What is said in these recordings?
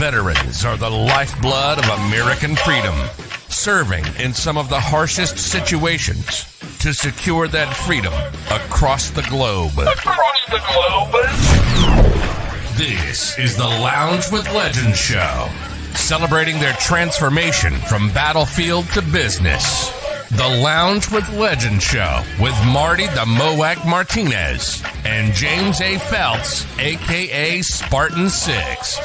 Veterans are the lifeblood of American freedom, serving in some of the harshest situations to secure that freedom across the globe. This is the Lounge with Legends show, celebrating their transformation from battlefield to business. The Lounge with Legends show with Marty the Moac Martinez and James A. Phelps, a.k.a. Spartan 6.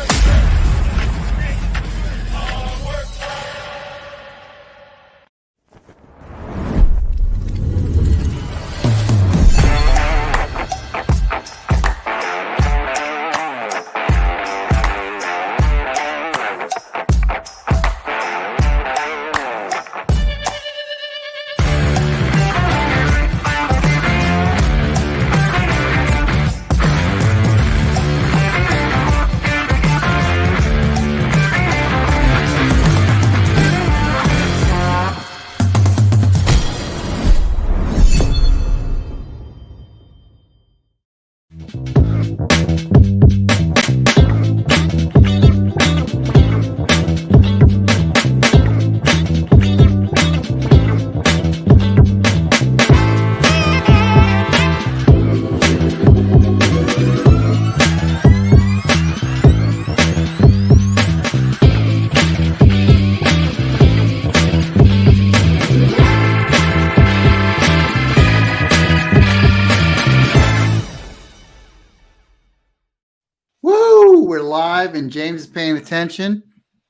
And James is paying attention.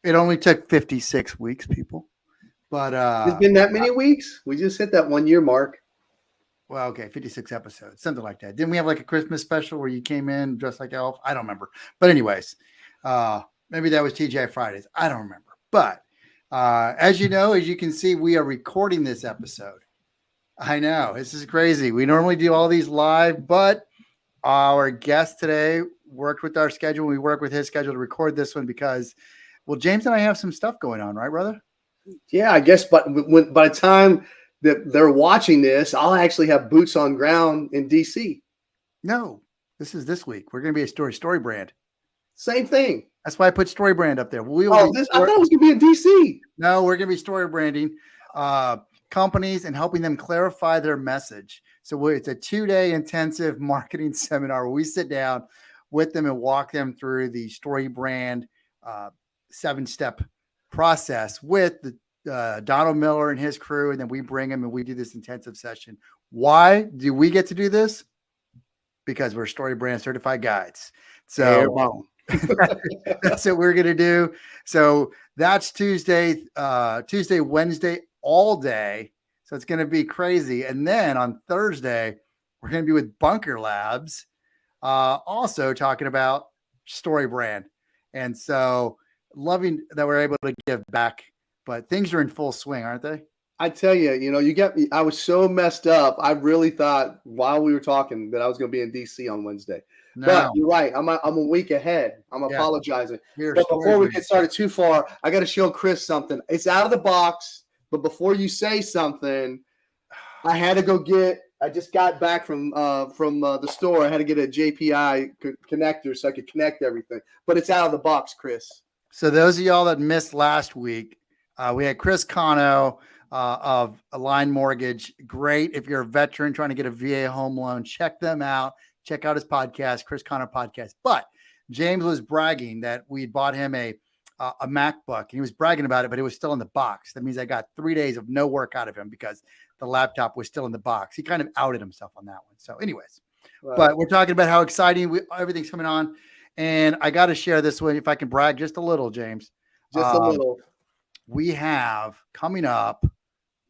It only took 56 weeks, people. But it's been that many weeks? We just hit that 1 year mark. Well, okay, 56 episodes, something like that. Didn't we have like a Christmas special where you came in dressed like Elf? I don't remember. But anyways, maybe that was TGI Fridays. I don't remember. But as you know, as you can see, we are recording this episode. I know, this is crazy. We normally do all these live, but our guest today worked with our schedule. We work with his schedule to record this one because, well, James and I have some stuff going on, right, brother? Yeah, I guess. But by the time that they're watching this, I'll actually have boots on ground in DC. No, this is this week. We're going to be a story brand. Same thing. That's why I put story brand up there. I thought it was going to be in DC. No, we're going to be story branding companies and helping them clarify their message. So it's a 2-day intensive marketing seminar where we sit down with them and walk them through the story brand 7-step process with Donald Miller and his crew. And then we bring them and we do this intensive session. Why do we get to do this? Because we're story brand certified guides. So that's what we're going to do. So that's Tuesday, Wednesday, all day. So it's going to be crazy. And then on Thursday, we're going to be with Bunker Labs. Also talking about story brand. And so loving that we're able to give back, but things are in full swing, aren't they? I tell you, you got me. I was so messed up. I really thought while we were talking that I was going to be in DC on Wednesday. No. But you're right. I'm a week ahead. I'm apologizing. But before we get started too far, I got to show Chris something. It's out of the box, but before you say something, I just got back from the store. I had to get a JPI connector so I could connect everything. But it's out of the box, Chris. So those of y'all that missed last week, we had Chris Cano of Align Mortgage. Great if you're a veteran trying to get a VA home loan. Check them out. Check out his podcast, Chris Cano Podcast. But James was bragging that we bought him a MacBook. And he was bragging about it, but it was still in the box. That means I got 3 days of no work out of him because the laptop was still in the box. He kind of outed himself on that one. So anyways, But we're talking about how exciting everything's coming on. And I got to share this one, if I can brag just a little, James. Just a little. We have coming up,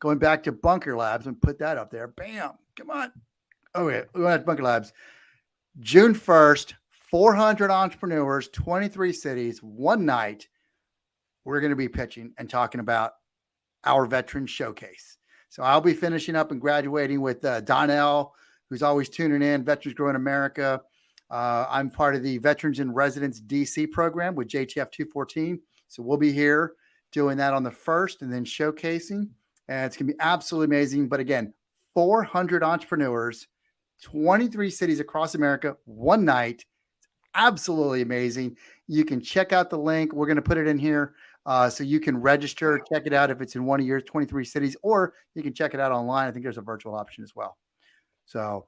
going back to Bunker Labs and put that up there. Bam. Come on. Okay. We went to Bunker Labs. June 1st, 400 entrepreneurs, 23 cities, one night. We're going to be pitching and talking about our veteran showcase. So I'll be finishing up and graduating with Donnell, who's always tuning in, Veterans Growing America. I'm part of the Veterans in Residence DC program with JTF 214. So we'll be here doing that on the 1st and then showcasing. And it's going to be absolutely amazing. But again, 400 entrepreneurs, 23 cities across America, one night. It's absolutely amazing. You can check out the link. We're going to put it in here so you can register, check it out if it's in one of your 23 cities, or you can check it out online. I think there's a virtual option as well. So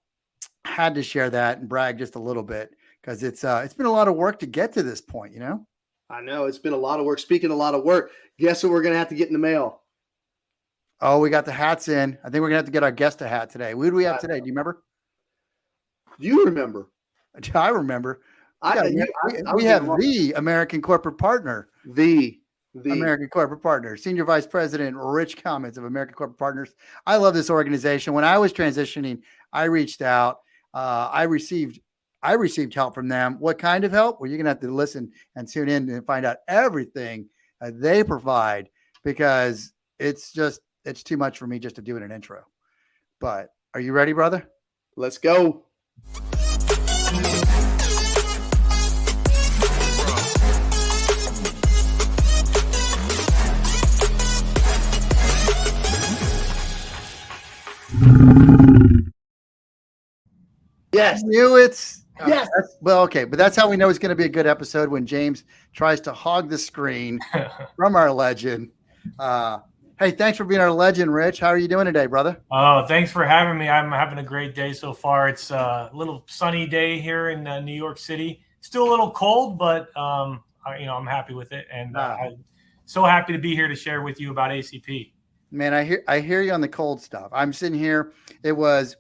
had to share that and brag just a little bit because it's been a lot of work to get to this point, you know? I know it's been a lot of work. Speaking of a lot of work, guess what we're going to have to get in the mail? Oh, we got the hats in. I think we're going to have to get our guest a hat today. What do we have today? Do you remember? Do you remember? I remember. We have the American corporate partner. The American corporate partner, Senior Vice President Rich Comitz of American Corporate Partners. I love this organization. When I was transitioning, I reached out. I received help from them. What kind of help? Well, you're going to have to listen and tune in and find out everything they provide because it's too much for me just to do in an intro. But are you ready, brother? Let's go. Yes. I knew it's. Yes. Well, okay. But that's how we know it's going to be a good episode when James tries to hog the screen from our legend. Hey, thanks for being our legend, Rich. How are you doing today, brother? Oh, thanks for having me. I'm having a great day so far. It's a little sunny day here in New York City. Still a little cold, but I'm happy with it. And I'm so happy to be here to share with you about ACP. Man, I hear you on the cold stuff. I'm sitting here. It was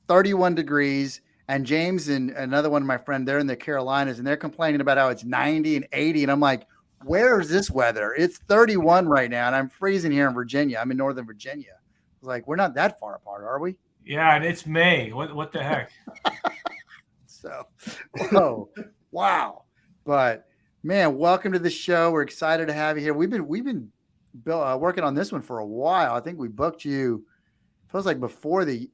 31 degrees. And James and another one of my friends, they're in the Carolinas, and they're complaining about how it's 90 and 80. And I'm like, where's this weather? It's 31 right now, and I'm freezing here in Virginia. I'm in Northern Virginia. It's like, we're not that far apart, are we? Yeah, and it's May. What the heck? So, whoa, wow. But, man, welcome to the show. We're excited to have you here. We've been working on this one for a while. I think we booked you. Feels like before the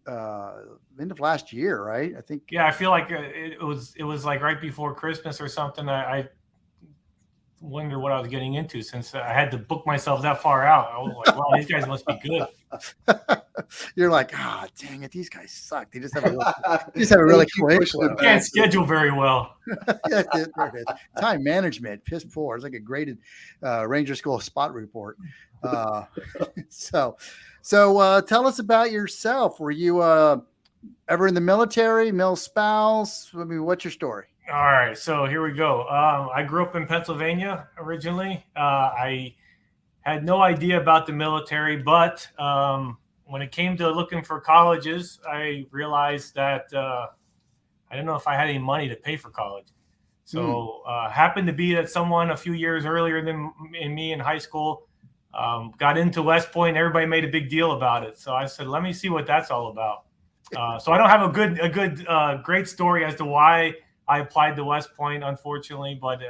end of last year, right? I think. Yeah, I feel like it was like right before Christmas or something. I wonder what I was getting into since I had to book myself that far out. I was like, wow, these guys must be good. You're like, dang it, these guys suck. They just have a really quick. Can't schedule very well. Yeah, there it is. Time management, piss poor. It's like a graded Ranger School spot report. So tell us about yourself. Were you ever in the military, mil spouse? I mean, what's your story? All right, so here we go. I grew up in Pennsylvania originally. I had no idea about the military, but when it came to looking for colleges, I realized that I didn't know if I had any money to pay for college. So happened to be that someone a few years earlier than me in high school got into West Point. Everybody made a big deal about it. So I said, let me see what that's all about. So I don't have a great story as to why I applied to West Point, unfortunately, but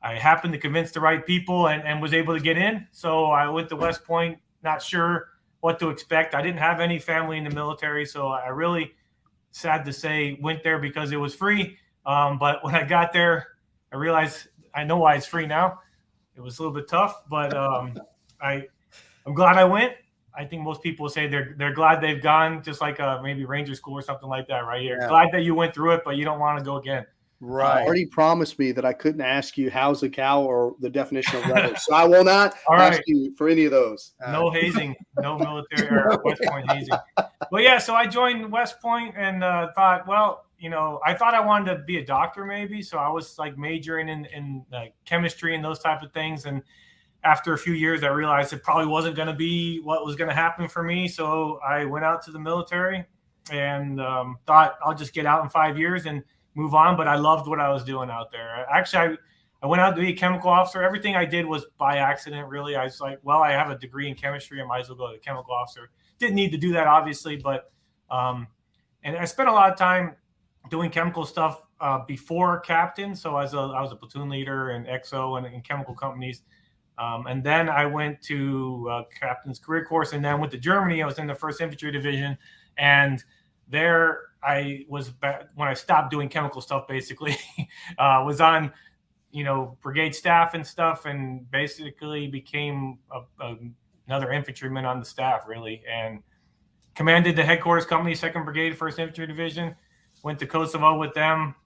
I happened to convince the right people and was able to get in. So I went to West Point, not sure what to expect. I didn't have any family in the military, so I really, sad to say, went there because it was free. But when I got there, I realized I know why it's free now. It was a little bit tough, but I'm glad I went. I think most people say they're glad they've gone, just like maybe Ranger School or something like that, right? You're glad that you went through it, but you don't want to go again. Right. Already promised me that I couldn't ask you how's a cow or the definition of rebel, so I will not ask you for any of those. No hazing, no military or West Point hazing. But yeah, so I joined West Point and thought, well, I thought I wanted to be a doctor maybe, so I was like majoring in chemistry and those type of things. And after a few years, I realized it probably wasn't going to be what was going to happen for me. So I went out to the military and thought I'll just get out in 5 years and move on. But I loved what I was doing out there. Actually, I went out to be a chemical officer. Everything I did was by accident, really. I was like, well, I have a degree in chemistry. I might as well go to chemical officer. Didn't need to do that, obviously. But and I spent a lot of time doing chemical stuff before captain. So I was a platoon leader in XO and in chemical companies. And then I went to captain's career course and then went to Germany. I was in the 1st Infantry Division. And there I was back when I stopped doing chemical stuff, basically, was on, brigade staff and stuff, and basically became another infantryman on the staff, really. And commanded the headquarters company, 2nd Brigade, 1st Infantry Division. Went to Kosovo with them.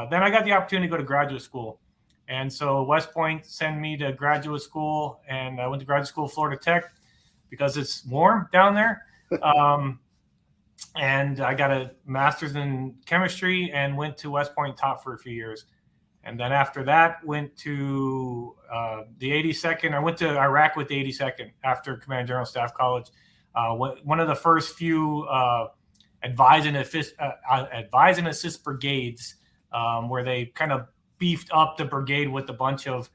then I got the opportunity to go to graduate school. And so West Point sent me to graduate school, and I went to graduate school, Florida Tech, because it's warm down there. And I got a master's in chemistry and went to West Point, taught for a few years. And then after that, went to the 82nd. I went to Iraq with the 82nd after Command General Staff College. One of the first few advise and assist brigades, where they kind of beefed up the brigade with a bunch of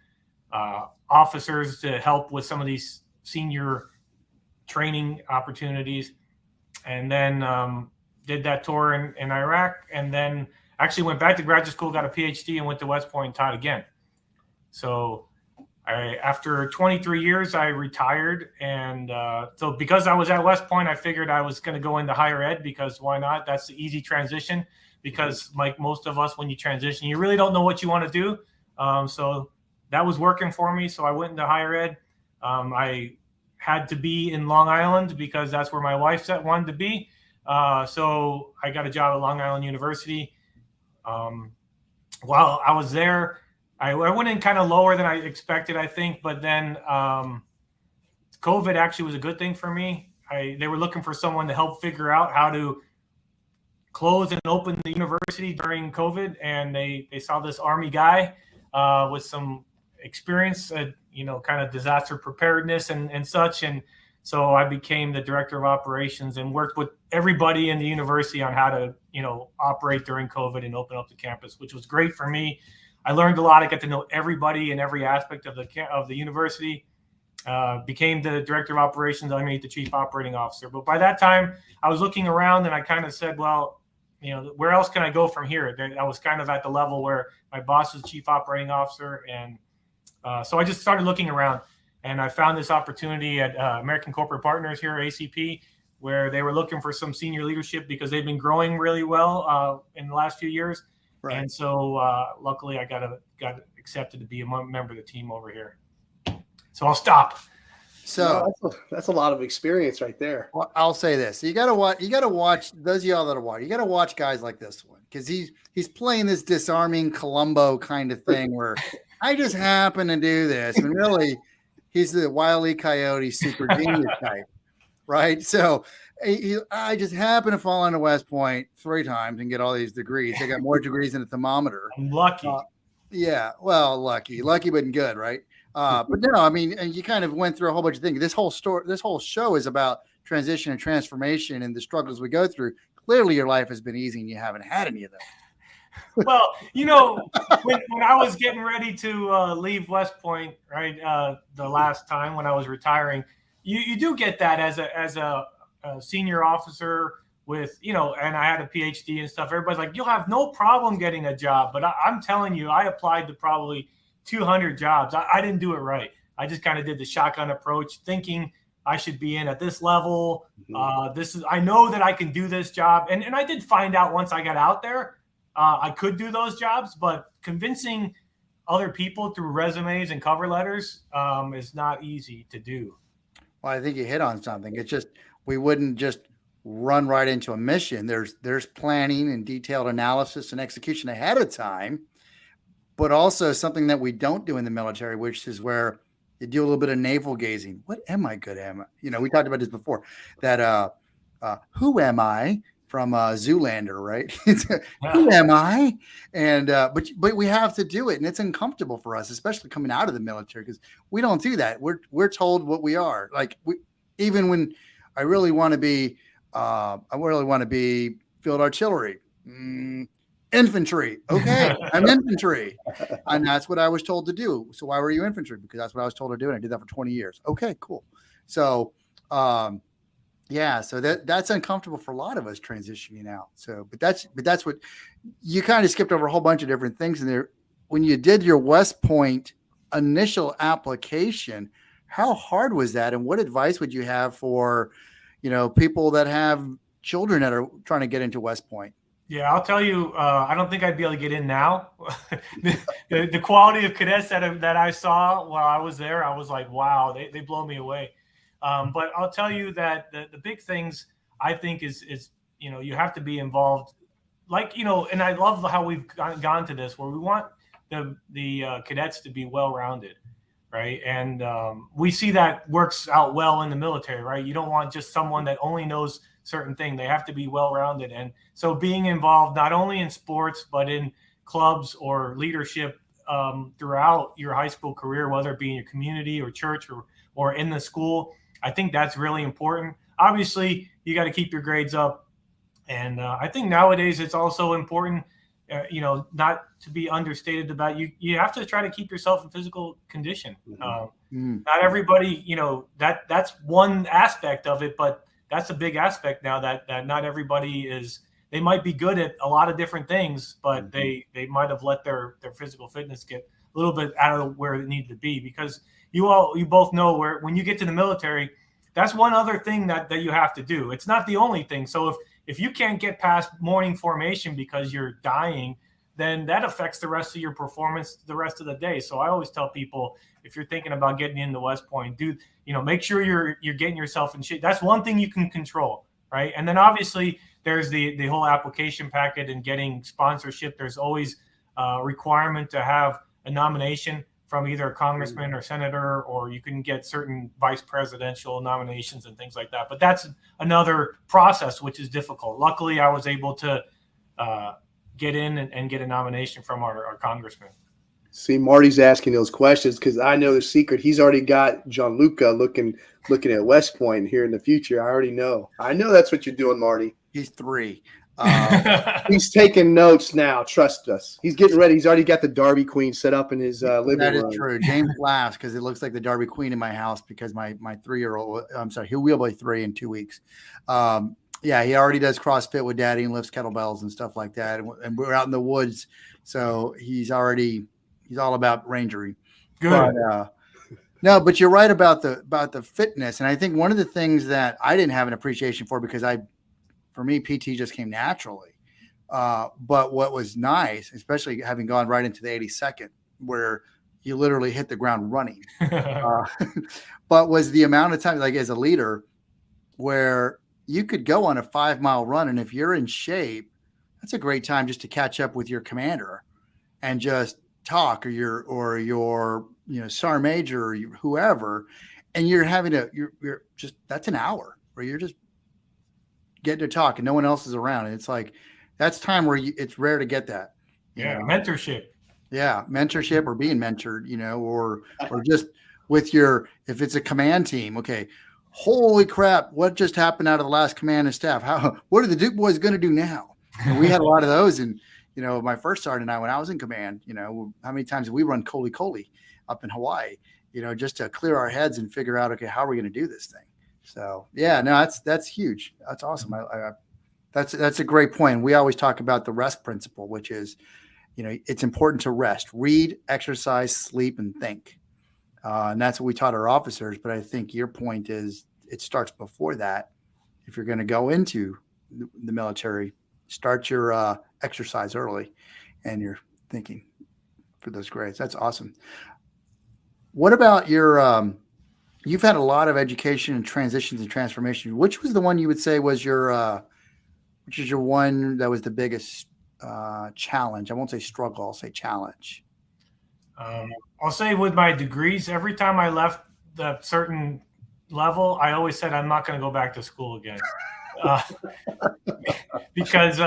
officers to help with some of these senior training opportunities. And then did that tour in Iraq, and then actually went back to graduate school, got a Ph.D., and went to West Point and taught again. So after 23 years, I retired. And so because I was at West Point, I figured I was going to go into higher ed, because why not? That's the easy transition, because like most of us, when you transition, you really don't know what you want to do. So that was working for me. So I went into higher ed. I had to be in Long Island because that's where my wife wanted to be. So I got a job at Long Island University. While I was there, I went in kind of lower than I expected, I think. But then COVID actually was a good thing for me. They were looking for someone to help figure out how to close and open the university during COVID. And they saw this Army guy with some experience, kind of disaster preparedness and such. And so I became the director of operations and worked with everybody in the university on how to, operate during COVID and open up the campus, which was great for me. I learned a lot. I got to know everybody in every aspect of the university. Became the director of operations underneath the chief operating officer. But by that time, I was looking around and I kind of said, well, where else can I go from here? I was kind of at the level where my boss was chief operating officer. And so I just started looking around, and I found this opportunity at American Corporate Partners here, ACP, where they were looking for some senior leadership because they've been growing really well in the last few years. Right. And so luckily I got accepted to be a member of the team over here. So I'll stop. So that's a lot of experience right there. Well, I'll say this. You got to watch those of y'all that are watching. You got to watch guys like this one, because he's playing this disarming Columbo kind of thing where I just happen to do this. And really, he's the Wile E. Coyote super genius type, right? So I just happen to fall into West Point 3 times and get all these degrees. I got more degrees than a thermometer. I'm lucky. Yeah, well, lucky but good, right? But no, I mean, you kind of went through a whole bunch of things. This whole show is about transition and transformation and the struggles we go through. Clearly, your life has been easy and you haven't had any of them. Well, when I was getting ready to leave West Point, right, the last time when I was retiring, you do get that as a senior officer with, and I had a PhD and stuff. Everybody's like, you'll have no problem getting a job. But I'm telling you, I applied to probably 200 jobs. I didn't do it right. I just kind of did the shotgun approach, thinking I should be in at this level. I know that I can do this job. And I did find out once I got out there, I could do those jobs, but convincing other people through resumes and cover letters is not easy to do. Well, I think you hit on something. It's just, we wouldn't just run right into a mission. There's planning and detailed analysis and execution ahead of time, but also something that we don't do in the military, which is where you do a little bit of navel gazing. What am I good at? We talked about this before, that who am I from Zoolander, right? Who am I? And but we have to do it, and it's uncomfortable for us, especially coming out of the military, because we don't do that. We're told what we are. Like even when I really want to be field artillery. Infantry. Okay, I'm infantry. And that's what I was told to do. So why were you infantry? Because that's what I was told to do. And I did that for 20 years. Okay, cool. So, so that's uncomfortable for a lot of us transitioning out. So, but that's what you kind of skipped over a whole bunch of different things in there. When you did your West Point initial application, how hard was that? And what advice would you have for, people that have children that are trying to get into West Point? Yeah, I'll tell you, I don't think I'd be able to get in now. the quality of cadets that I saw while I was there, I was like, wow, they blow me away. But I'll tell you that the big things I think is you have to be involved like, you know, and I love how we've gone to this, where we want the cadets to be well-rounded, right? And we see that works out well in the military, right? You don't want just someone that only knows certain thing. They have to be well-rounded. And so being involved not only in sports, but in clubs or leadership throughout your high school career, whether it be in your community or church or in the school, I think that's really important. Obviously, you got to keep your grades up. And I think nowadays it's also important, you know, not to be understated about you have to try to keep yourself in physical condition. Not everybody, you know, that's one aspect of it, but that's a big aspect now that not everybody is. They might be good at a lot of different things, but they might have let their physical fitness get a little bit out of where it needed to be, because you both know where when you get to the military, that's one other thing that you have to do. It's not the only thing. So if you can't get past morning formation because you're dying, then that affects the rest of your performance the rest of the day. So I always tell people, if you're thinking about getting into West Point, make sure you're getting yourself in shape. That's one thing you can control, right? And then obviously there's the whole application packet and getting sponsorship. There's always a requirement to have a nomination from either a congressman or senator, or you can get certain vice presidential nominations and things like that. But that's another process, which is difficult. Luckily, I was able to get in and get a nomination from our congressman. See, Marty's asking those questions because I know the secret. He's already got Gianluca looking at West Point here in the future. I already know. I know that's what you're doing, Marty. He's 3. He's taking notes now. Trust us. He's getting ready. He's already got the Derby Queen set up in his living room. That is true. James laughs because it looks like the Derby Queen in my house because my 3-year-old, I'm sorry, he'll be 3 in 2 weeks. Yeah, he already does CrossFit with Daddy and lifts kettlebells and stuff like that. And we're out in the woods, so he's all about rangery. Good. But, no, but you're right about the fitness, and I think one of the things that I didn't have an appreciation for because for me, PT just came naturally. But what was nice, especially having gone right into the 82nd, where you literally hit the ground running, but was the amount of time, like as a leader, where you could go on a 5-mile run. And if you're in shape, that's a great time just to catch up with your commander and just talk or your sergeant major or whoever. And you're you're just, that's an hour where you're just getting to talk and no one else is around. And it's like, that's time where it's rare to get that. Mentorship. Yeah. Mentorship or being mentored, or just with if it's a command team, okay, holy crap, what just happened out of the last command and staff? What are the Duke boys going to do now? And we had a lot of those. And, my first sergeant and I, when I was in command, how many times did we run Koli up in Hawaii, just to clear our heads and figure out, okay, how are we going to do this thing? So yeah, no, that's huge. That's awesome. That's a great point. We always talk about the rest principle, which is, it's important to rest, read, exercise, sleep, and think. And that's what we taught our officers. But I think your point is it starts before that. If you're going to go into the military, start your exercise early and you're thinking for those grades. That's awesome. What about your, you've had a lot of education and transitions and transformation. Which was the one you would say was which is your one that was the biggest challenge? I won't say struggle. I'll say challenge. I'll say with my degrees, every time I left the certain level, I always said, I'm not going to go back to school again. Because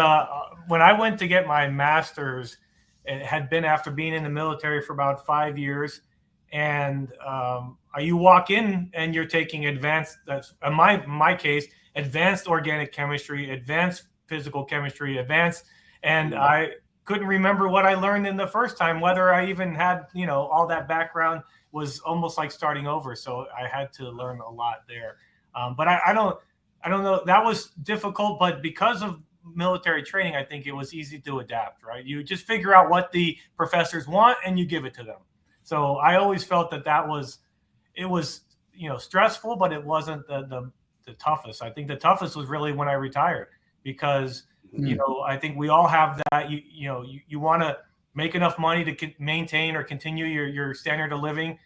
when I went to get my master's, it had been after being in the military for about 5 years. And you walk in and you're taking advanced, that's in my case, advanced organic chemistry, advanced physical chemistry, and I couldn't remember what I learned in the first time, whether I even had, all that background was almost like starting over. So I had to learn a lot there. But I don't know. That was difficult, but because of military training, I think it was easy to adapt, right? You just figure out what the professors want and you give it to them. So I always felt that was stressful, but it wasn't the toughest. I think the toughest was really when I retired because, I think we all have that, you want to make enough money to maintain or continue your standard of living.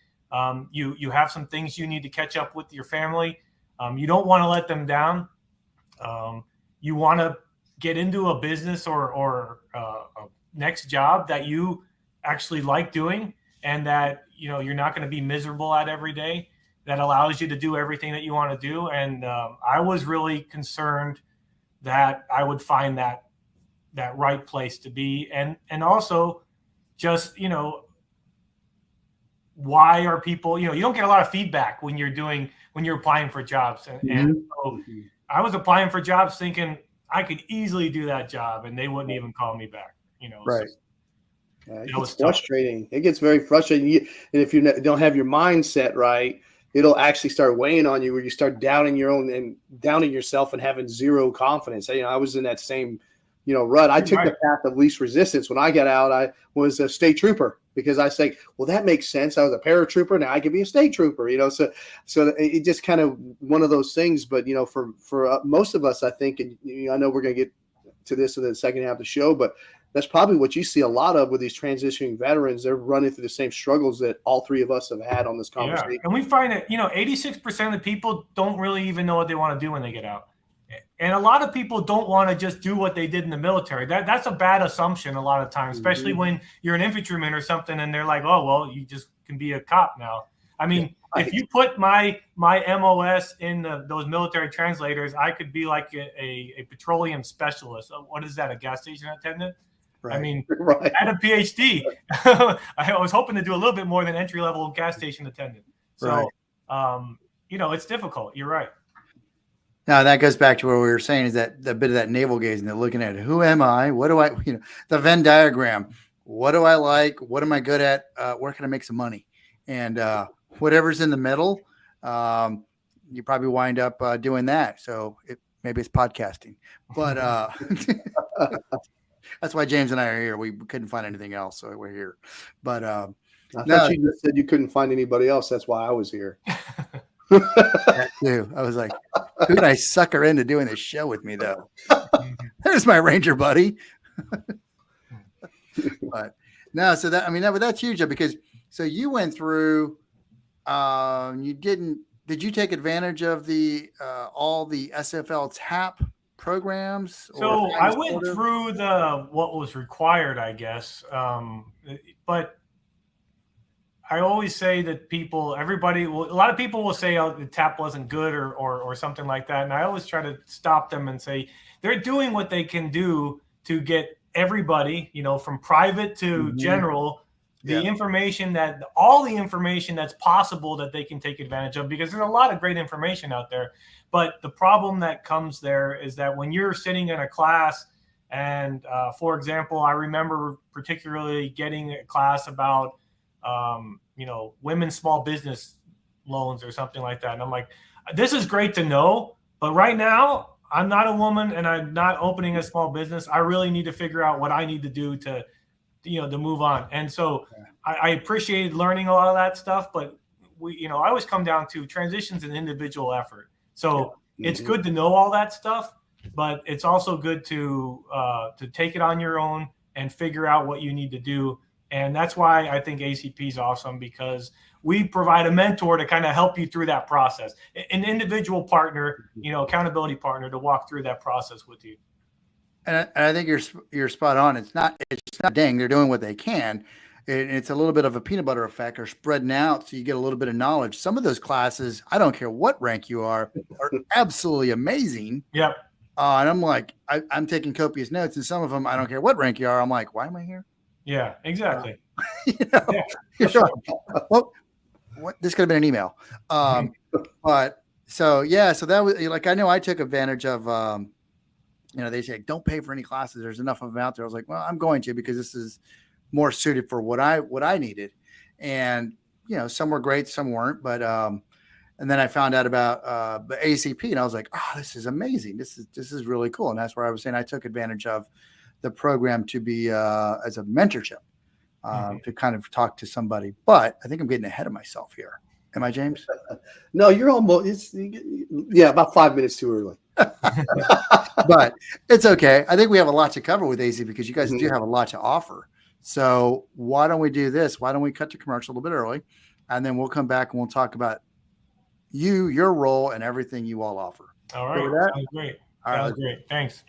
You have some things you need to catch up with your family. You don't want to let them down. You want to get into a business or a next job that you actually like doing, and that, you know, you're not going to be miserable at every day, that allows you to do everything that you want to do. And I was really concerned that I would find that right place to be. And also just, you know, why are people, you know, you don't get a lot of feedback when you're applying for jobs. And so I was applying for jobs thinking I could easily do that job and they wouldn't even call me back, you know. Right. So, it gets frustrating. It gets very frustrating. And if you don't have your mindset right, it'll actually start weighing on you, where you start doubting yourself and having zero confidence. You know, I was in that same, you know, rut. I took the path of least resistance. When I got out, I was a state trooper, because I say, well, that makes sense. I was a paratrooper. Now I can be a state trooper, you know? So it just kind of one of those things. But, you know, for most of us, I think, and you know, I know we're going to get to this in the second half of the show, but that's probably what you see a lot of with these transitioning veterans. They're running through the same struggles that all three of us have had on this conversation. Yeah. And we find that, you know, 86% of the people don't really even know what they want to do when they get out. And a lot of people don't want to just do what they did in the military. That's a bad assumption a lot of times, especially when you're an infantryman or something and they're like, oh, well, you just can be a cop now. I mean, if you put my MOS in those military translators, I could be like a petroleum specialist. What is that, a gas station attendant? Right. I mean, I had a Ph.D. I was hoping to do a little bit more than entry-level gas station attendant. So, you know, it's difficult. You're right. Now that goes back to what we were saying, is that the bit of that navel gazing, they're looking at who am I? What do I, you know, the Venn diagram, what do I like? What am I good at? Where can I make some money? And whatever's in the middle, you probably wind up doing that. So maybe it's podcasting, but that's why James and I are here. We couldn't find anything else, so we're here. But I thought you just said you couldn't find anybody else. That's why I was here. That too. I was like, who can I sucker into doing this show with me, though? There's my Ranger buddy. But no, so that, I mean, that's huge, because so you went through. Did you take advantage of the all the SFL TAP programs? So I went through what was required, I guess. But I always say that a lot of people will say, oh, the TAP wasn't good or something like that. And I always try to stop them and say, they're doing what they can do to get everybody, you know, from private to general, all the information that's possible that they can take advantage of, because there's a lot of great information out there. But the problem that comes there is that when you're sitting in a class and, for example, I remember particularly getting a class about, you know, women's small business loans or something like that. And I'm like, this is great to know, but right now I'm not a woman and I'm not opening a small business. I really need to figure out what I need to do to move on. And so I appreciated learning a lot of that stuff, but I always come down to transitions and individual effort. So it's good to know all that stuff, but it's also good to take it on your own and figure out what you need to do. And that's why I think ACP is awesome, because we provide a mentor to kind of help you through that process, an individual partner, accountability partner to walk through that process with you. And I think you're spot on. It's not dang, they're doing what they can. It's a little bit of a peanut butter effect, or spreading out so you get a little bit of knowledge. Some of those classes, I don't care what rank you are absolutely amazing. Yep. And I'm like, I'm taking copious notes, and some of them, I don't care what rank you are. I'm like, why am I here? Yeah, exactly. Sure. Well, this could have been an email. But so that was like, I know I took advantage of, they say, don't pay for any classes. There's enough of them out there. I was like, well, I'm going to, because this is more suited for what I needed. And, some were great, some weren't, but, and then I found out about the ACP, and I was like, oh, this is amazing. This is really cool. And that's where I was saying I took advantage of the program to be as a mentorship, to kind of talk to somebody. But I think I'm getting ahead of myself here. Am I, James? No, you're almost, about 5 minutes too early. But it's okay. I think we have a lot to cover with AC, because you guys do have a lot to offer. So why don't we do this? Why don't we cut to commercial a little bit early, and then we'll come back and we'll talk about your role and everything you all offer. All right. That was great. All right. That was great. Thanks.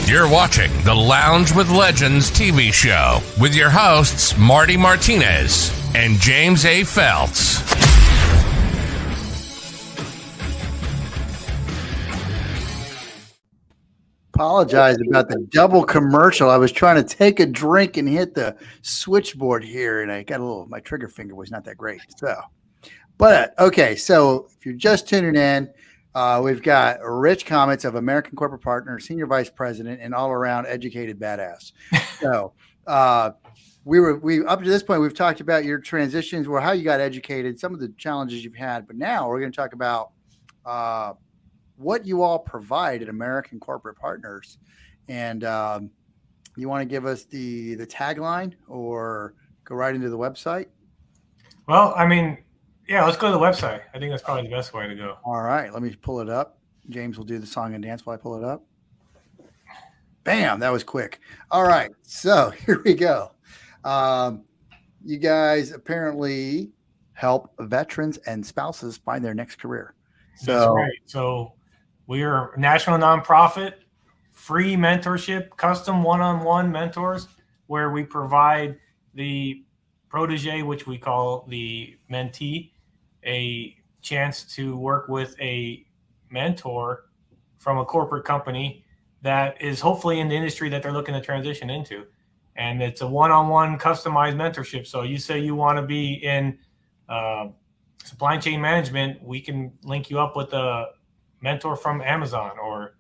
You're watching the Lounge with Legends TV show with your hosts, Marty Martinez and James A. Feltz. Apologize about the double commercial. I was trying to take a drink and hit the switchboard here, and I got my trigger finger was not that great. But okay, so if you're just tuning in, we've got Rich Comitz of American Corporate Partners, Senior Vice President, and all-around educated badass. So we up to this point, we've talked about your transitions, how you got educated, some of the challenges you've had, but now we're going to talk about what you all provide at American Corporate Partners. And you want to give us the tagline or go right into the website? Well, I mean, yeah, let's go to the website. I think that's probably the best way to go. All right, let me pull it up. James will do the song and dance while I pull it up. Bam, that was quick. All right, so here we go. You guys apparently help veterans and spouses find their next career. That's right. So we are a national nonprofit, free mentorship, custom one-on-one mentors, where we provide the protege, which we call the mentee, a chance to work with a mentor from a corporate company that is hopefully in the industry that they're looking to transition into. And it's a one-on-one customized mentorship. So you say you want to be in supply chain management, we can link you up with a mentor from Amazon or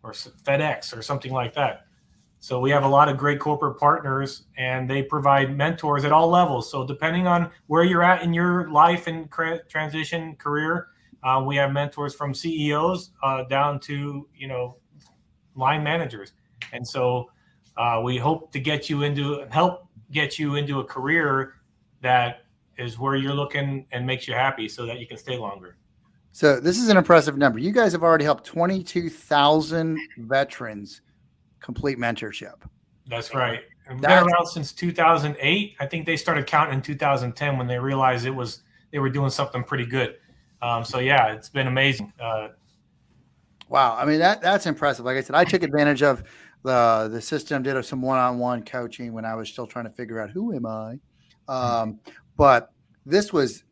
FedEx or something like that. So we have a lot of great corporate partners, and they provide mentors at all levels. So depending on where you're at in your life and transition career, we have mentors from CEOs down to, line managers. And so we hope to help get you into a career that is where you're looking and makes you happy so that you can stay longer. So this is an impressive number. You guys have already helped 22,000 veterans complete mentorship. That's right. We've been around since 2008. I think they started counting in 2010 when they realized they were doing something pretty good. So yeah, it's been amazing. Wow. I mean, that's impressive. Like I said, I took advantage of the system, did some one-on-one coaching when I was still trying to figure out who am I. But it was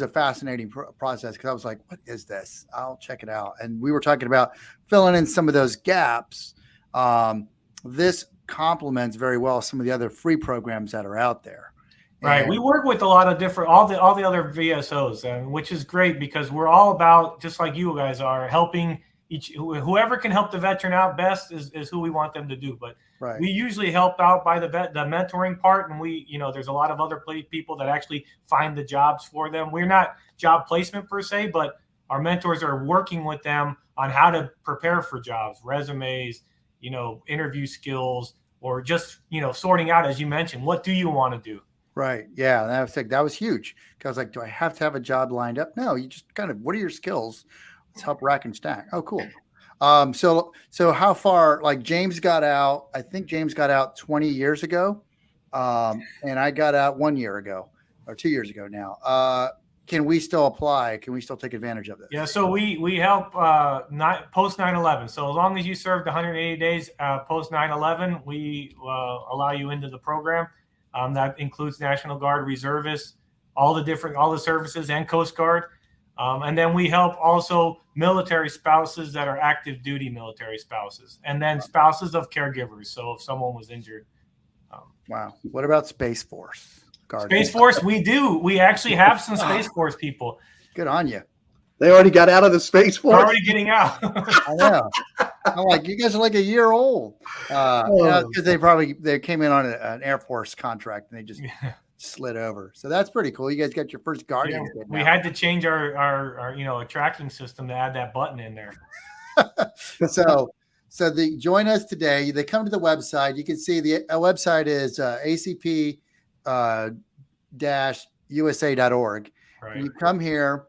a fascinating process, because I was like, what is this? I'll check it out. And we were talking about filling in some of those gaps. This complements very well some of the other free programs that are out there. Right. We work with a lot of different, all the other VSOs, which is great, because we're all about, just like you guys are, helping whoever can help the veteran out best is who we want them to do. But right. we usually help out by the mentoring part, and we, there's a lot of other people that actually find the jobs for them. We're not job placement per se, but our mentors are working with them on how to prepare for jobs, resumes, interview skills, or just, sorting out, as you mentioned, what do you want to do? Right. Yeah. And that was huge. Because I was like, do I have to have a job lined up? No, you just kind of, what are your skills? Let's help rack and stack. Oh, cool. So how far, like James got out, I think James got out 20 years ago. And I got out 1 year ago or 2 years ago now. Can we still apply? Can we still take advantage of this? Yeah. So we help post 9/11. So as long as you served 180 days post 9/11, we allow you into the program. That includes National Guard, reservists, all the services, and Coast Guard. And then we help also military spouses that are active duty military spouses, and then spouses of caregivers. So if someone was injured. Wow. What about Space Force? Space Force, we do. We actually have some Space Force people. Good on you. They already got out of the Space Force? They're already getting out. I know. I'm like, you guys are like a year old. Because they came in on an Air Force contract and they just slid over. So that's pretty cool. You guys got your first Guardian. Yeah, we had to change our tracking system to add that button in there. So they join us today. They come to the website. You can see the website is acp-usa.org. Right. You come here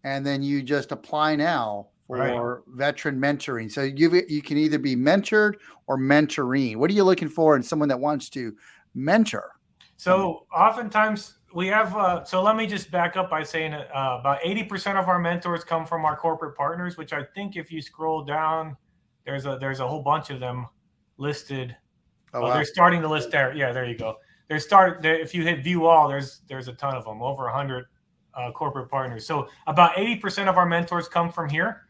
and then you just apply now for veteran mentoring. So you can either be mentored or mentoring. What are you looking for in someone that wants to mentor? So oftentimes we have, so let me just back up by saying about 80% of our mentors come from our corporate partners, which I think if you scroll down, there's a whole bunch of them listed. Oh, wow. They're starting to list there. Yeah, there you go. If you hit view all, there's a ton of them, over 100 corporate partners. So about 80% of our mentors come from here.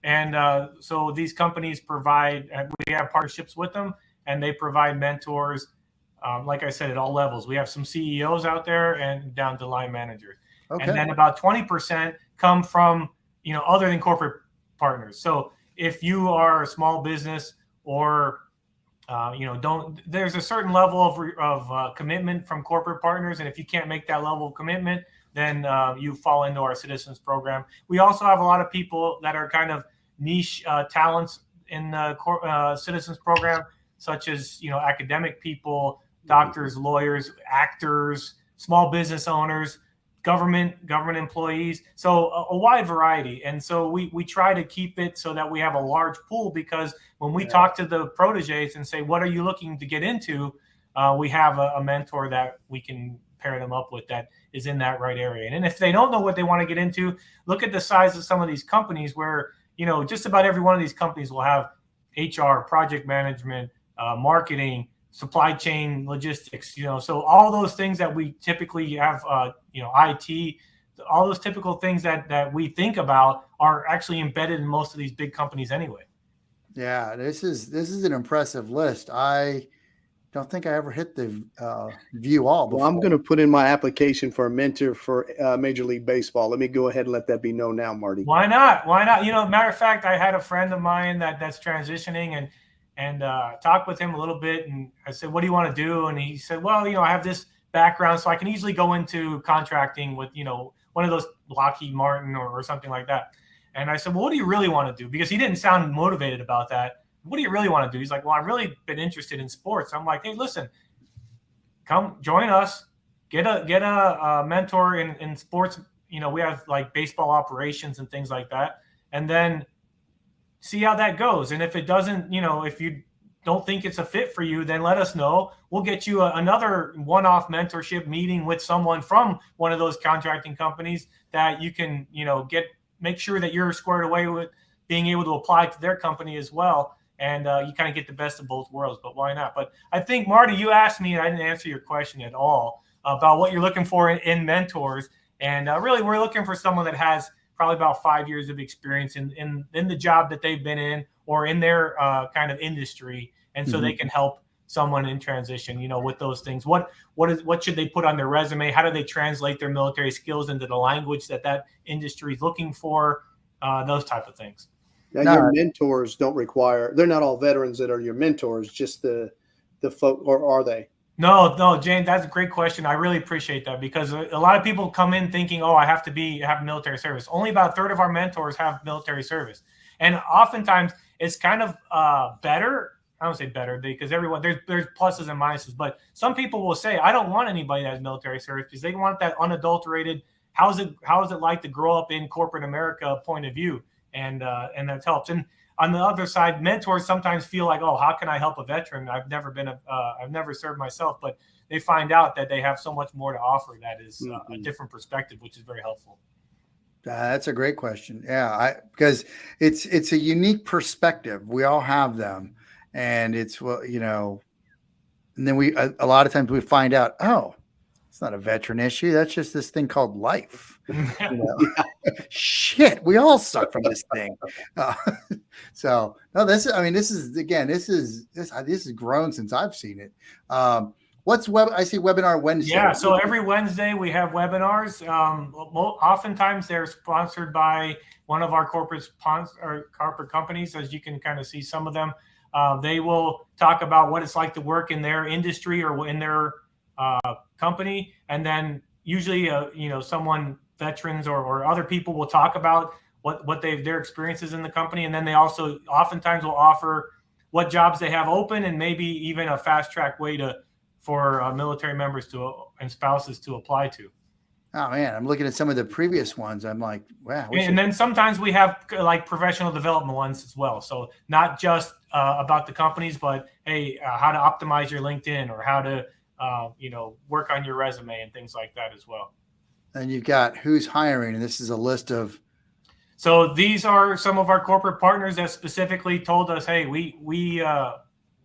And so these companies we have partnerships with them, and they provide mentors, like I said, at all levels. We have some CEOs out there and down to line managers. Okay. And then about 20% come from, other than corporate partners. So if you are a small business or there's a certain level of commitment from corporate partners. And if you can't make that level of commitment, then you fall into our citizens program. We also have a lot of people that are kind of niche talents in the citizens program, such as, academic people, doctors, lawyers, actors, small business owners, government employees. So a wide variety. And so we try to keep it so that we have a large pool, because when we talk to the proteges and say, what are you looking to get into? We have a mentor that we can pair them up with that is in that right area. And if they don't know what they want to get into, look at the size of some of these companies where, just about every one of these companies will have HR, project management, marketing, supply chain, logistics, so all those things that we typically have, IT, all those typical things that we think about are actually embedded in most of these big companies anyway. Yeah, this is an impressive list. I don't think I ever hit the view all before. Well, I'm going to put in my application for a mentor for Major League Baseball. Let me go ahead and let that be known now, Marty. Why not? Matter of fact, I had a friend of mine that's transitioning and talked with him a little bit. And I said, what do you want to do? And he said, well, I have this background, so I can easily go into contracting with, one of those Lockheed Martin or something like that. And I said, well, what do you really want to do? Because he didn't sound motivated about that. What do you really want to do? He's like, well, I've really been interested in sports. I'm like, hey, listen, come join us, get a mentor in sports. We have like baseball operations and things like that. And then see how that goes. And if it doesn't, if you don't think it's a fit for you, then let us know. We'll get you another one-off mentorship meeting with someone from one of those contracting companies that you can, make sure that you're squared away with being able to apply to their company as well. And you kind of get the best of both worlds, but why not? But I think, Marty, you asked me, and I didn't answer your question at all about what you're looking for in mentors. And really, we're looking for someone that has probably about 5 years of experience in the job that they've been in or in their kind of industry. And so they can help someone in transition, with those things. What should they put on their resume? How do they translate their military skills into the language that industry is looking for? Those type of things. Now, your mentors don't require, they're not all veterans that are your mentors, just the folk, or are they? No, Jane, that's a great question. I really appreciate that, because a lot of people come in thinking, oh, I have military service. Only about a third of our mentors have military service. And oftentimes it's kind of better. I don't say better, because everyone, there's pluses and minuses, but some people will say, I don't want anybody that has military service, because they want that unadulterated, how is it like to grow up in corporate America point of view. And that helps. And on the other side, mentors sometimes feel like, oh, how can I help a veteran? I've never served myself, but they find out that they have so much more to offer that is a different perspective, which is very helpful. That's a great question. Yeah, because it's a unique perspective. We all have them, and it's, well, and then a lot of times we find out, oh, it's not a veteran issue. That's just this thing called life. Shit, we all suck from this thing. So no, this is grown since I've seen it. I see webinar Wednesday. Yeah, so every Wednesday we have webinars. Oftentimes they're sponsored by one of our corporate companies, as you can kind of see some of them. They will talk about what it's like to work in their industry or in their company, and then usually veterans or other people will talk about what their experiences in the company, and then they also oftentimes will offer what jobs they have open, and maybe even a fast track way for military members and spouses to apply to. Oh man, I'm looking at some of the previous ones. I'm like, wow. And then sometimes we have like professional development ones as well. So not just about the companies, but hey, how to optimize your LinkedIn, or how to work on your resume and things like that as well. And you've got who's hiring, and this is a list of. So these are some of our corporate partners that specifically told us, hey, we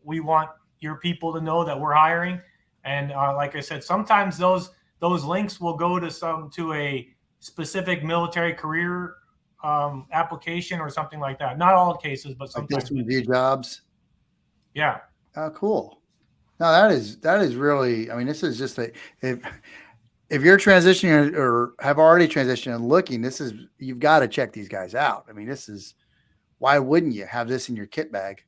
want your people to know that we're hiring. And like I said, sometimes those links will go to a specific military career application or something like that. Not all cases, but sometimes. Like this review jobs. Yeah. Oh, cool. No, that is really. I mean, this is just if you're transitioning or have already transitioned and looking, you've got to check these guys out. I mean, why wouldn't you have this in your kit bag?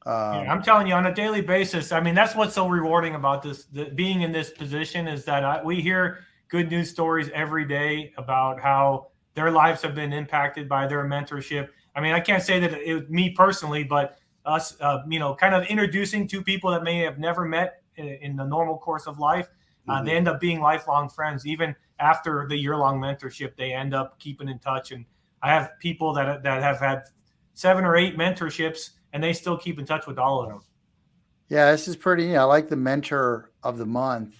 I'm telling you, on a daily basis, I mean, that's what's so rewarding about this, being in this position, is that we hear good news stories every day about how their lives have been impacted by their mentorship. I mean, I can't say that it was me personally, but us, kind of introducing two people that may have never met in the normal course of life. They end up being lifelong friends. Even after the year-long mentorship, they end up keeping in touch. And I have people that have had 7 or 8 mentorships, and they still keep in touch with all of them. Yeah, this is pretty. I like the mentor of the month.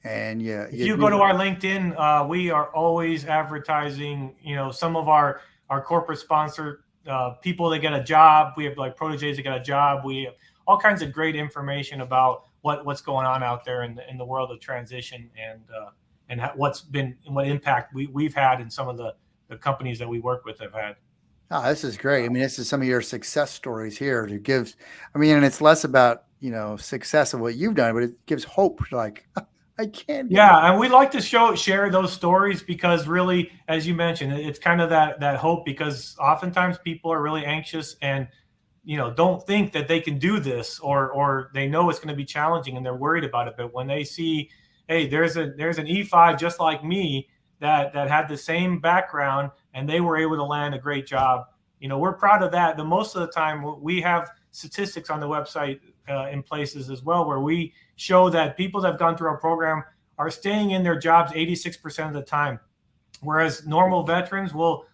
And yeah, if you go to our LinkedIn, we are always advertising. Some of our corporate sponsor people that get a job. We have like proteges that get a job. We have all kinds of great information about what's going on out there in the world of transition, and what impact we've had, and some of the companies that we work with have had. Oh, this is great. I mean, this is some of your success stories here to give. I mean, and it's less about success of what you've done, but it gives hope. Like, I can. Yeah, and we like to share those stories, because really, as you mentioned, it's kind of that hope, because oftentimes people are really anxious and don't think that they can do this, or they know it's going to be challenging and they're worried about it. But when they see, hey, there's an E5 just like me that had the same background and they were able to land a great job, we're proud of that. The most of the time we have statistics on the website in places as well, where we show that people that have gone through our program are staying in their jobs 86% of the time, whereas normal veterans will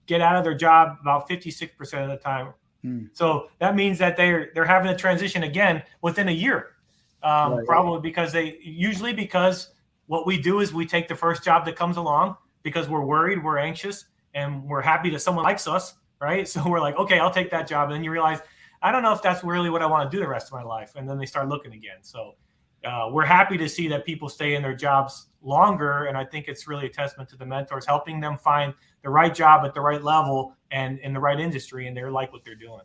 get out of their job about 56% of the time. So that means that they're having a transition again within a year, probably because what we do is we take the first job that comes along, because we're worried, we're anxious, and we're happy that someone likes us, right? So we're like, okay, I'll take that job. And then you realize, I don't know if that's really what I want to do the rest of my life. And then they start looking again. So we're happy to see that people stay in their jobs longer. And I think it's really a testament to the mentors, helping them find the right job at the right level and in the right industry, and they like what they're doing.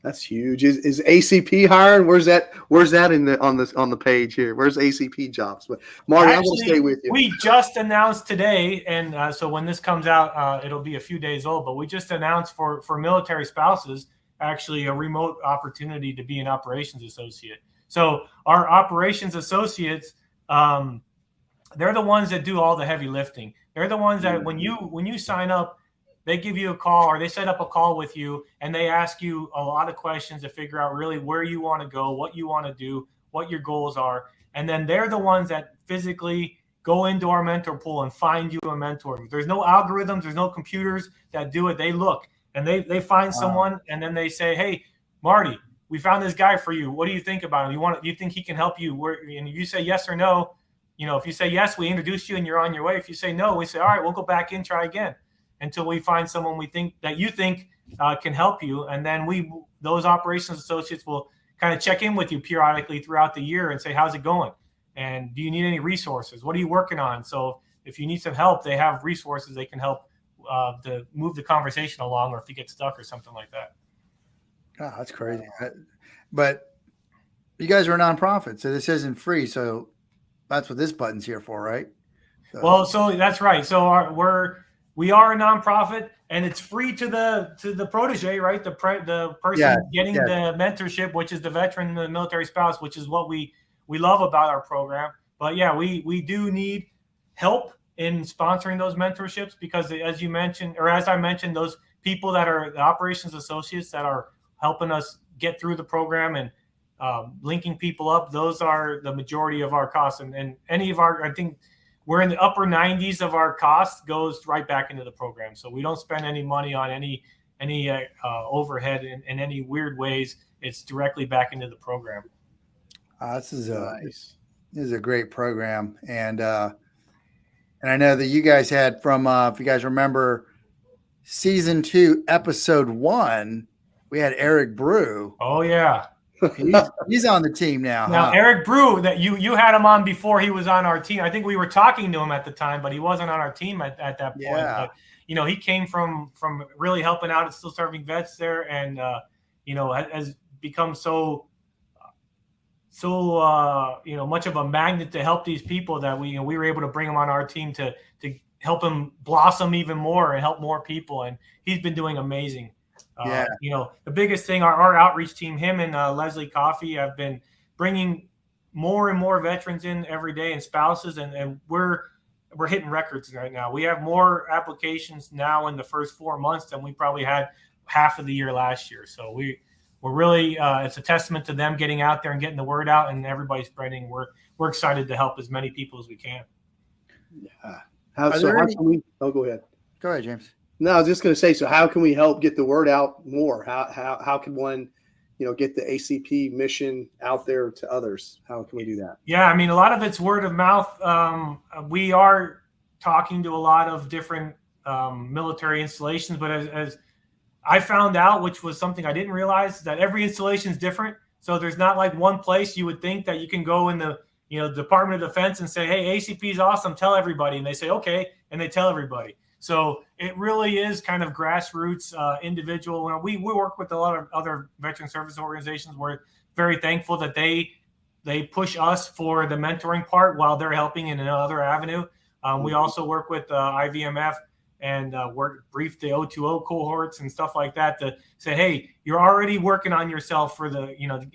That's huge. Is ACP hiring? Where's that in the on the page here? Where's ACP jobs? But Marty, I'm going to stay with you. We just announced today, and so when this comes out, it'll be a few days old. But we just announced for military spouses actually a remote opportunity to be an operations associate. So our operations associates, they're the ones that do all the heavy lifting. They're the ones that when you sign up, they give you a call or they set up a call with you and they ask you a lot of questions to figure out really where you want to go, what you want to do, what your goals are. And then they're the ones that physically go into our mentor pool and find you a mentor. There's no algorithms, there's no computers that do it. They look and they find someone and then they say, hey, Marty, we found this guy for you. What do you think about him? You think he can help you? And you say yes or no. If you say yes, we introduce you and you're on your way. If you say no, we say, all right, we'll go back in, try again, until we find someone you think can help you. And then those operations associates will kind of check in with you periodically throughout the year and say, how's it going? And do you need any resources? What are you working on? So if you need some help, they have resources they can help to move the conversation along, or if you get stuck or something like that. Oh, that's crazy. But you guys are a nonprofit, so this isn't free. So that's what this button's here for, right? So that's right. So we are a nonprofit, and it's free to the protege, right? The person getting the mentorship, which is the veteran, the military spouse, which is what we love about our program. But yeah, we do need help in sponsoring those mentorships because, as you mentioned, or as I mentioned, those people that are the operations associates that are helping us get through the program and linking people up, those are the majority of our costs. And any of I think we're in the upper 90s of our costs goes right back into the program. So we don't spend any money on any overhead in any weird ways. It's directly back into the program. This is a great program. And I know that you guys had from, if you guys remember season 2, episode 1, we had Eric Brew. Oh yeah. He's on the team now. Now, Eric Brew, that you had him on before he was on our team. I think we were talking to him at the time, but he wasn't on our team at that point. Yeah. But, he came from really helping out and still serving vets there, and has become so much of a magnet to help these people that we were able to bring him on our team to help him blossom even more and help more people, and he's been doing amazing. The biggest thing, our outreach team, him and Leslie Coffey, have been bringing more and more veterans in every day and spouses, and we're hitting records right now. We have more applications now in the first 4 months than we probably had half of the year last year. So we're really it's a testament to them getting out there and getting the word out, and everybody's spreading. We're excited to help as many people as we can. Yeah. How can we? Oh, go ahead. Go ahead, James. No, I was just going to say, so how can we help get the word out more? How can one, get the ACP mission out there to others? How can we do that? Yeah, I mean, a lot of it's word of mouth. We are talking to a lot of different military installations, but as I found out, which was something I didn't realize, that every installation is different. So there's not like one place you would think that you can go in the Department of Defense and say, hey, ACP is awesome, tell everybody. And they say, okay, and they tell everybody. So it really is kind of grassroots, individual. We work with a lot of other veteran service organizations. We're very thankful that they push us for the mentoring part while they're helping in another avenue. We also work with IVMF and brief the 020 cohorts and stuff like that to say, hey, you're already working on yourself for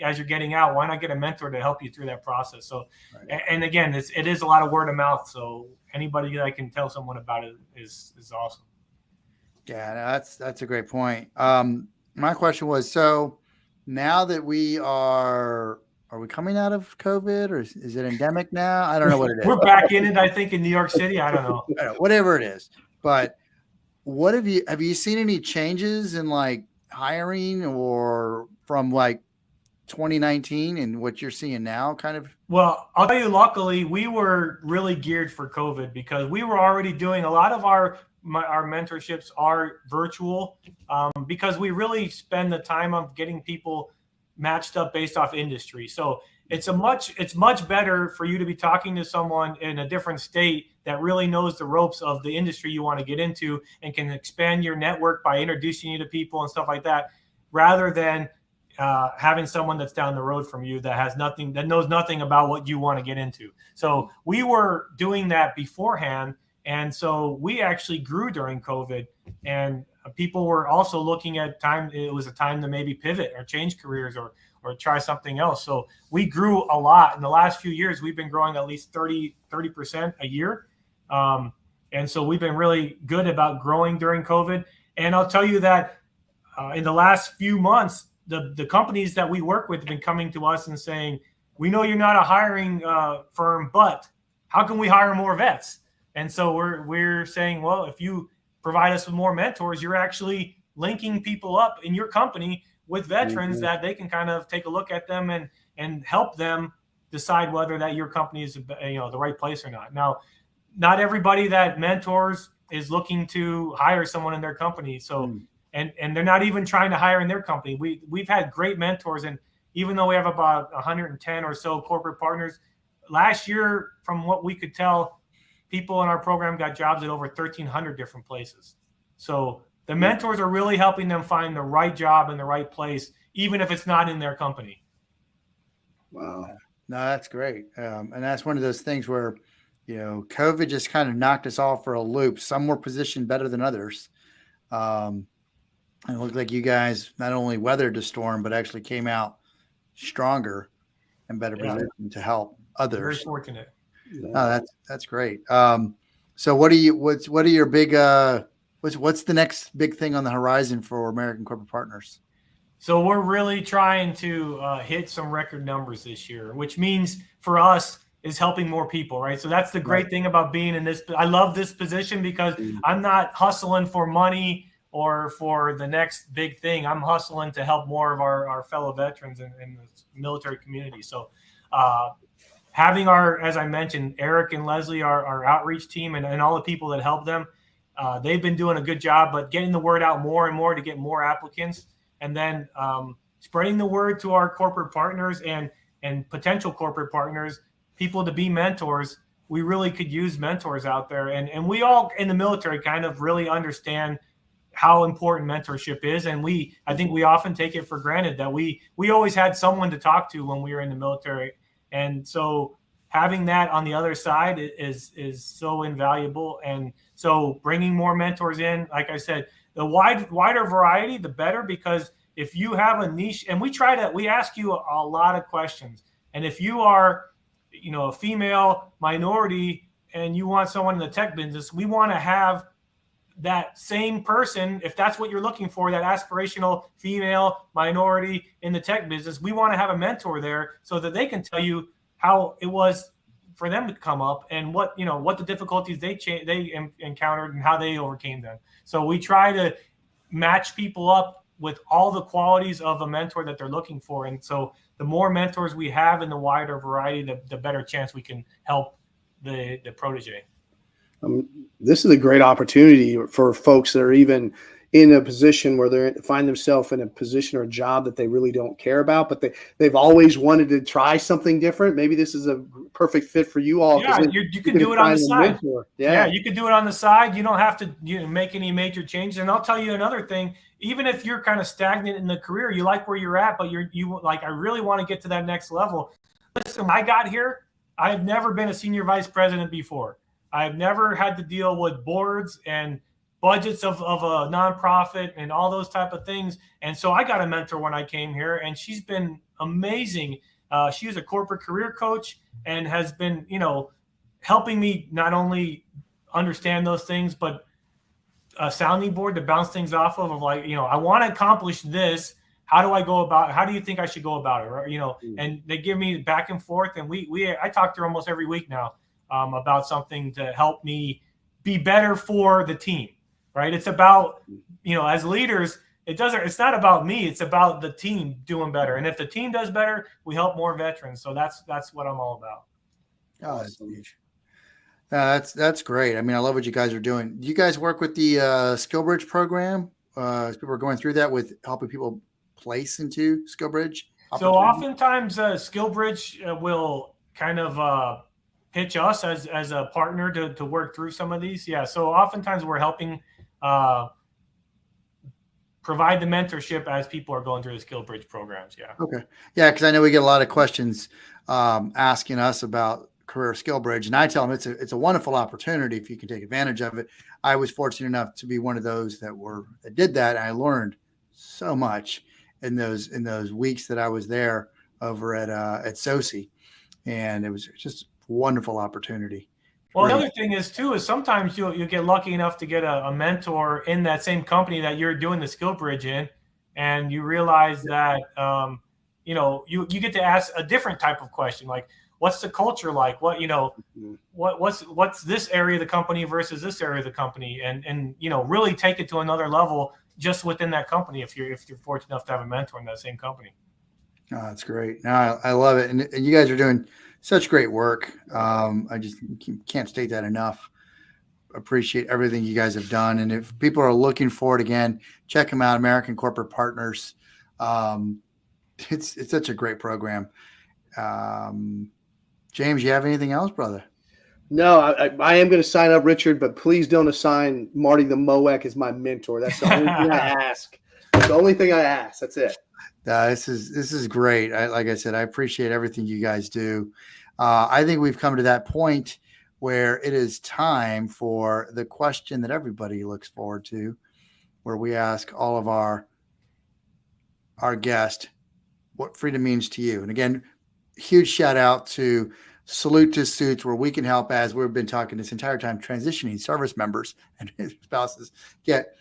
as you're getting out, why not get a mentor to help you through that process? So, right. And again, it is a lot of word of mouth. So anybody that can tell someone about it is awesome. Yeah, that's a great point. My question was, so now that are we coming out of COVID, or is it endemic now? I don't know what it is. We're back in it, I think, in New York City. I don't know. Whatever it is. But what have you seen any changes in like hiring or from like 2019 and what you're seeing now kind of? Well, I'll tell you, luckily we were really geared for COVID because we were already doing a lot of our mentorships are virtual because we really spend the time of getting people matched up based off industry. So it's much better for you to be talking to someone in a different state that really knows the ropes of the industry you want to get into and can expand your network by introducing you to people and stuff like that, rather than having someone that's down the road from you that knows nothing about what you want to get into. So we were doing that beforehand. And so we actually grew during COVID, and people were also looking at time. It was a time to maybe pivot or change careers or try something else. So we grew a lot in the last few years. We've been growing at least 30% a year. And so we've been really good about growing during COVID. And I'll tell you that in the last few months, the companies that we work with have been coming to us and saying, we know you're not a hiring firm, but how can we hire more vets? And so we're saying, well, if you provide us with more mentors, you're actually linking people up in your company with veterans that they can kind of take a look at them and help them decide whether that your company is the right place or not. Now, not everybody that mentors is looking to hire someone in their company. So and they're not even trying to hire in their company. We've had great mentors, and even though we have about 110 or so corporate partners, last year, from what we could tell, people in our program got jobs at over 1,300 different places. So the mentors are really helping them find the right job in the right place, even if it's not in their company. Wow. No, that's great. And that's one of those things where, COVID just kind of knocked us all for a loop. Some were positioned better than others. And it looked like you guys not only weathered the storm, but actually came out stronger and better positioned to help others. Very fortunate. Oh, that's great. So what's your big what's the next big thing on the horizon for American Corporate Partners? So we're really trying to hit some record numbers this year, which means for us is helping more people, right? So that's the great thing about being in this. I love this position because I'm not hustling for money or for the next big thing. I'm hustling to help more of our fellow veterans in the military community. So having as I mentioned, Eric and Leslie, our outreach team and all the people that help them, they've been doing a good job, but getting the word out more and more to get more applicants, and then spreading the word to our corporate partners and potential corporate partners, people to be mentors. We really could use mentors out there. And we all in the military kind of really understand how important mentorship is. And I think we often take it for granted that we always had someone to talk to when we were in the military. And so having that on the other side is so invaluable. And so bringing more mentors in, like I said, the wider variety, the better, because if you have a niche, and we ask you a lot of questions. And if you are, a female minority and you want someone in the tech business, we want to have that same person, if that's what you're looking for, that aspirational female minority in the tech business, we want to have a mentor there so that they can tell you how it was for them to come up and what the difficulties they encountered and how they overcame them. So we try to match people up with all the qualities of a mentor that they're looking for. And so the more mentors we have in the wider variety, the better chance we can help the protege. This is a great opportunity for folks that are even in a position where they find themselves in a position or a job that they really don't care about, but they've always wanted to try something different. Maybe this is a perfect fit for you all. Yeah, you can do it on the side. Yeah, you can do it on the side. You don't have to make any major changes. And I'll tell you another thing, even if you're kind of stagnant in the career, you like where you're at, but you like, I really want to get to that next level. Listen, when I got here, I've never been a senior vice president before. I've never had to deal with boards and budgets of a nonprofit and all those type of things. And so I got a mentor when I came here, and she's been amazing. She is a corporate career coach and has been, helping me not only understand those things, but a sounding board to bounce things off of like, I want to accomplish this. How do you think I should go about it? Right? And they give me back and forth, and I talk to her almost every week now about something to help me be better for the team. Right. It's about, as leaders, it's not about me. It's about the team doing better. And if the team does better, we help more veterans. So that's what I'm all about. Oh, that's huge. That's great. I mean, I love what you guys are doing. Do you guys work with the SkillBridge program? People are going through that with helping people place into SkillBridge. So oftentimes SkillBridge will kind of pitch us as a partner to work through some of these. Yeah. So oftentimes we're helping provide the mentorship as people are going through the Skill Bridge programs. Yeah. Okay. Yeah, because I know we get a lot of questions asking us about Career Skill Bridge, and I tell them it's a wonderful opportunity if you can take advantage of it. I was fortunate enough to be one of those that did that, and I learned so much in those weeks that I was there over at SOCI, and it was just a wonderful opportunity. Well, the other thing is sometimes you get lucky enough to get a mentor in that same company that you're doing the Skill Bridge in, and you realize that you get to ask a different type of question, like what's the culture like? What's this area of the company versus this area of the company, and really take it to another level just within that company if you're fortunate enough to have a mentor in that same company. Oh, that's great. No, I love it, and you guys are doing such great work. I just can't state that enough. Appreciate everything you guys have done. And if people are looking for it again, check them out. American Corporate Partners. It's such a great program. James, you have anything else, brother? No, I am going to sign up, Richard, but please don't assign Marty the Moec as my mentor. That's the only thing I ask. That's the only thing I ask. That's it. This is great. Like I said, I appreciate everything you guys do. I think we've come to that point where it is time for the question that everybody looks forward to, where we ask all of our guests what freedom means to you. And again, huge shout out to Salute to Suits, where we can help, as we've been talking this entire time, transitioning service members and his spouses get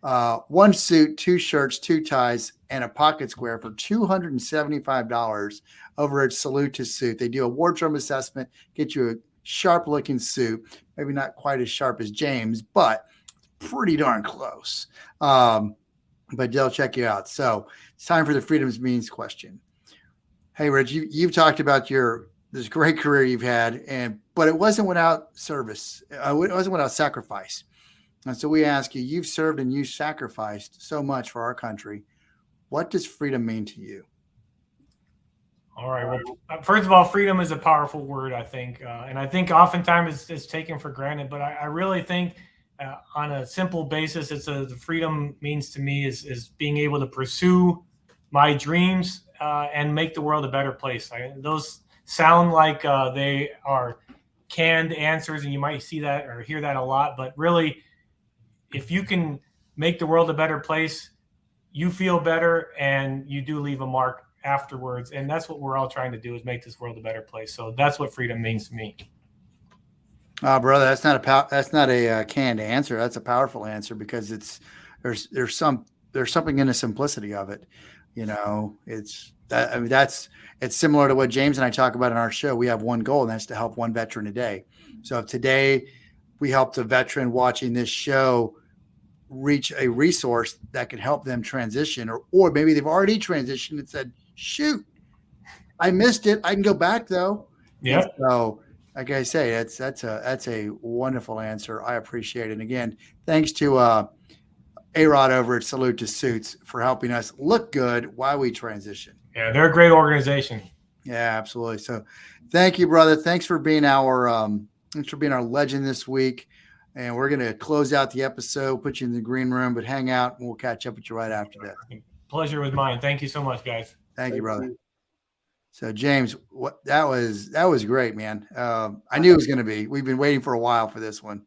1 suit, 2 shirts, 2 ties, and a pocket square for $275 over at Salute to Suit. They do a wardrobe assessment, get you a sharp looking suit, maybe not quite as sharp as James, but pretty darn close. But they'll check you out. So it's time for the freedoms means question. Hey, Rich, you've talked about this great career you've had, but it wasn't without service. It wasn't without sacrifice. And so we ask you, you've served and you've sacrificed so much for our country. What does freedom mean to you? All right. Well, first of all, freedom is a powerful word, I think. And I think oftentimes it's taken for granted. But I really think on a simple basis, the freedom means to me is being able to pursue my dreams and make the world a better place. Those sound like they are canned answers, and you might see that or hear that a lot. But really, if you can make the world a better place, you feel better and you do leave a mark afterwards. And that's what we're all trying to do, is make this world a better place. So that's what freedom means to me. Brother, that's not a canned answer. That's a powerful answer, because there's something in the simplicity of it. It's similar to what James and I talk about in our show. We have one goal, and that's to help one veteran a day. So if today we helped a veteran watching this show reach a resource that could help them transition, or maybe they've already transitioned and said, shoot, I missed it. I can go back though. Yeah. So like I say, that's a wonderful answer. I appreciate it. And again, thanks to A-Rod over at Salute to Suits for helping us look good while we transition. Yeah, they're a great organization. Yeah, absolutely. So thank you, brother. Thanks for being our legend this week. And we're going to close out the episode, put you in the green room, but hang out and we'll catch up with you right after that. Pleasure was mine. Thank you so much, guys. Thank you, brother. So James, that was great, man. I knew it was going to be. We've been waiting for a while for this one.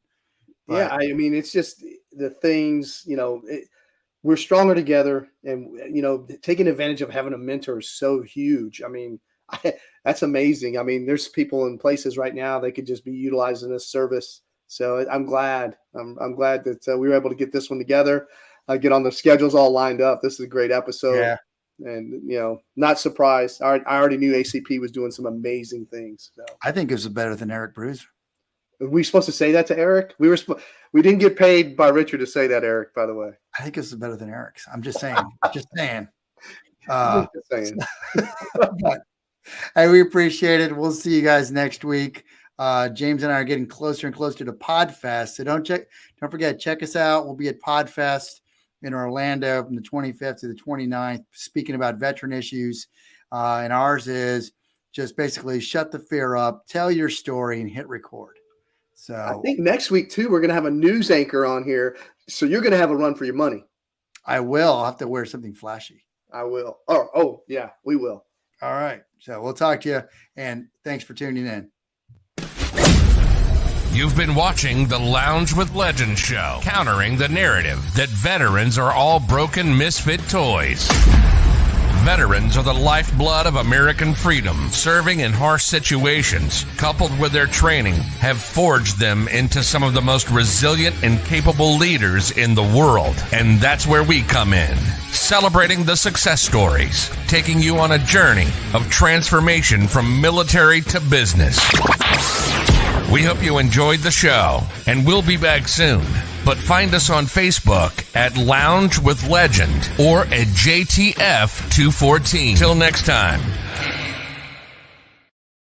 But. Yeah, I mean, it's just the things, we're stronger together, and taking advantage of having a mentor is so huge. I mean, that's amazing. I mean, there's people in places right now they could just be utilizing this service. So I'm glad. I'm glad that we were able to get this one together, get on the schedules all lined up. This is a great episode. Yeah. And, not surprised. I already knew ACP was doing some amazing things. So I think it was better than Eric Brew's. Are we supposed to say that to Eric? We didn't get paid by Richard to say that, Eric, by the way. I think this is better than Eric's. I'm just saying. Just saying. But, hey, we appreciate it. We'll see you guys next week. James and I are getting closer and closer to PodFest. So don't forget, check us out. We'll be at PodFest in Orlando from the 25th to the 29th, speaking about veteran issues. And ours is just basically shut the fear up, tell your story, and hit record. So I think next week too, we're going to have a news anchor on here. So you're going to have a run for your money. I will. I'll have to wear something flashy. I will. Oh, yeah, we will. All right. So we'll talk to you, and thanks for tuning in. You've been watching the Lounge with Legends show, countering the narrative that veterans are all broken misfit toys. Veterans are the lifeblood of American freedom. Serving in harsh situations, coupled with their training, have forged them into some of the most resilient and capable leaders in the world. And that's where we come in, celebrating the success stories, taking you on a journey of transformation from military to business. We hope you enjoyed the show, and we'll be back soon. But find us on Facebook at Lounge with Legend or at JTF214. Till next time.